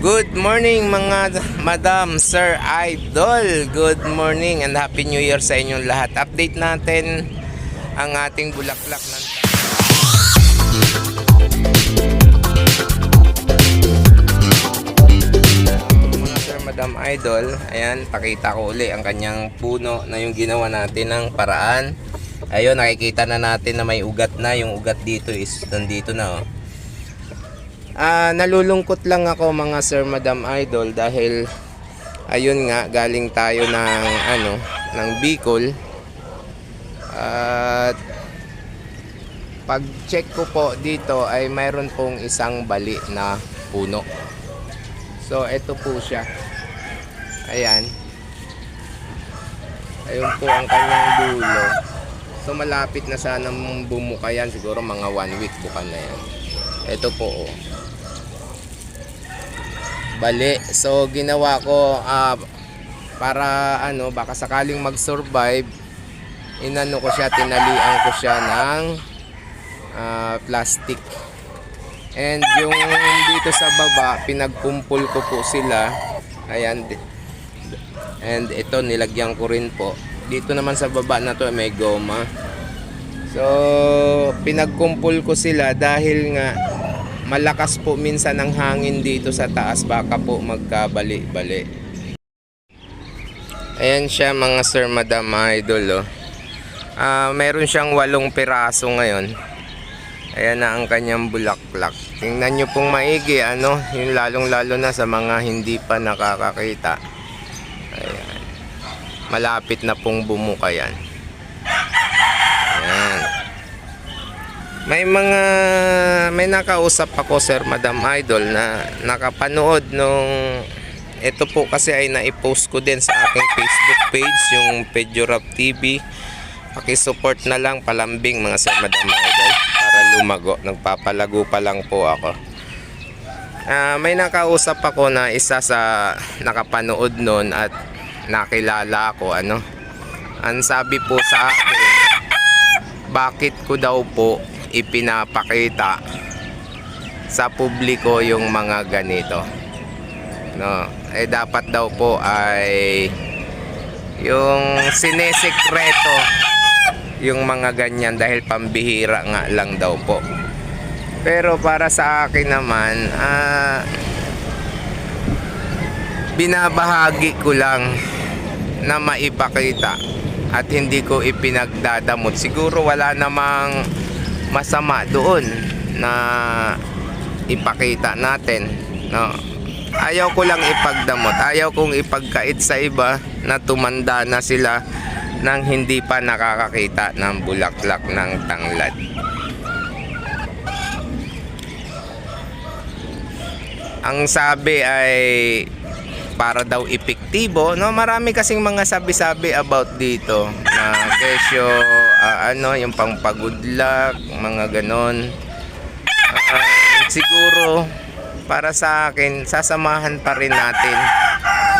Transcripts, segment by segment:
Good morning mga madam, sir, idol. Good morning and happy new year sa inyong lahat. Update natin ang ating bulaklak ng mga sir, madam, idol. Ayan, pakita ko uli ang kanyang puno na yung ginawa natin ng paraan. Ayun, nakikita na natin na may ugat na. Yung ugat dito is nandito na, oh. Nalulungkot lang ako mga sir, madam, idol, dahil ayun nga, galing tayo ng Bicol at pag check ko po dito ay mayroon pong isang bali na puno. So ito po siya, ayan, ayun po ang kanyang dulo. So malapit na sanang bumuka yan, siguro mga 1 week buka na yan. Ito po, oh, bali. So ginawa ko para baka sakaling mag-survive, inano ko siya, tinalian ko siya ng plastic. And yung dito sa baba, pinagpumpol ko po sila. Ayan. And ito, nilagyan ko rin po. Dito naman sa baba na to may goma. So pinagkumpol ko sila dahil nga malakas po minsan ang hangin dito sa taas, baka po magkabali-bali. Ayan siya mga sir, madam, idol, oh. Meron siyang 8 piraso ngayon. Ayan na ang kanyang bulaklak. Tingnan nyo pong maigi, yung lalong-lalo na sa mga hindi pa nakakakita. Ayan. Malapit na pong bumuka yan. Ayan. May nakausap ako, sir, madam, idol, na nakapanood nung ito po kasi ay naipost ko din sa aking Facebook page, yung Pedjorap TV. Pakisupport na lang, palambing mga sir, madam, idol, para lumago. Nagpapalago pa lang po ako. May nakausap ako na isa sa nakapanood nun at nakilala ako, ang sabi po sa akin, bakit ko daw po ipinapakita sa publiko yung mga ganito, dapat daw po ay yung sinesekreto yung mga ganyan dahil pambihira nga lang daw po. Pero para sa akin naman, binabahagi ko lang na maipakita at hindi ko ipinagdadamot. Siguro wala namang masama doon na ipakita natin, Ayaw ko lang ipagdamot, ayaw kong ipagkait sa iba na tumanda na sila nang hindi pa nakakakita ng bulaklak ng tanglad. Ang sabi ay para daw epektibo, marami kasing mga sabi-sabi about dito na kesyo, yung pang-good luck, mga ganon. Siguro para sa akin, sasamahan pa rin natin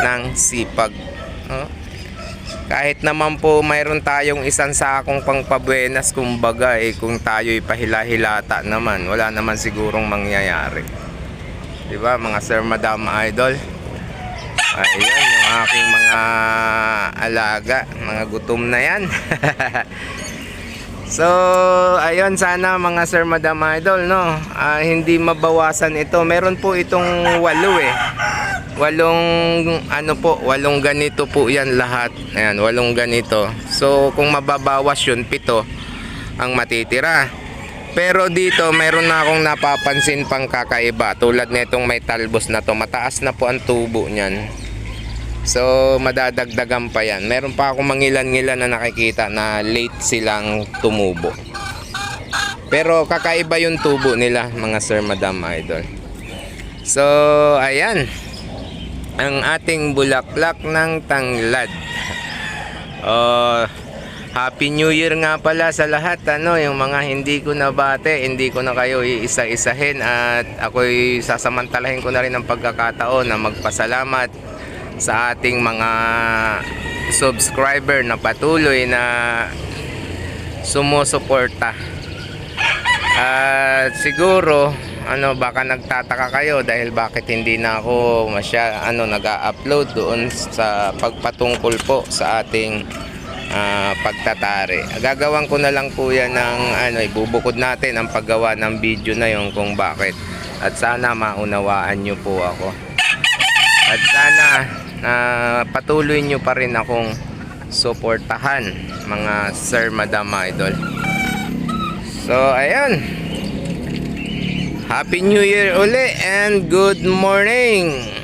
ng sipag, kahit naman po mayroon tayong isang sakong pangpabuenas, kumbaga, kung tayo'y pahila-hilata naman, wala naman sigurong mangyayari, diba mga sir, madam, idol? Ayan yung aking mga alaga, mga gutom na yan. So ayun, sana mga sir, madam, idol, hindi mabawasan ito. Meron po itong 8 ganito po yan lahat. Ayan, 8 ganito. So kung mababawas yun, 7 ang matitira. Pero dito meron na akong napapansin pang kakaiba, tulad nitong may talbos na to. Mataas na po ang tubo niyan. So madadagdagan pa yan. Meron pa akong mangilan-ngilan na nakikita na late silang tumubo. Pero kakaiba yung tubo nila mga sir, madam, idol. So ayan ang ating bulaklak ng tanglad. Happy New Year nga pala sa lahat, yung mga hindi ko nabate, hindi ko na kayo iisa-isahin, at ako'y sasamantalahin ko na rin ang pagkakataon na magpasalamat sa ating mga subscriber na patuloy na sumusuporta. At siguro baka nagtataka kayo dahil bakit hindi na ako nag-a-upload doon sa pagpatungkol po sa ating pagtatari. Gagawan ko na lang po yan ng ibubukod natin ang paggawa ng video na yon kung bakit. At sana maunawaan nyo po ako. At sana patuloy nyo pa rin akong suportahan mga Sir Madam Idol. So ayun, Happy New Year uli and good morning.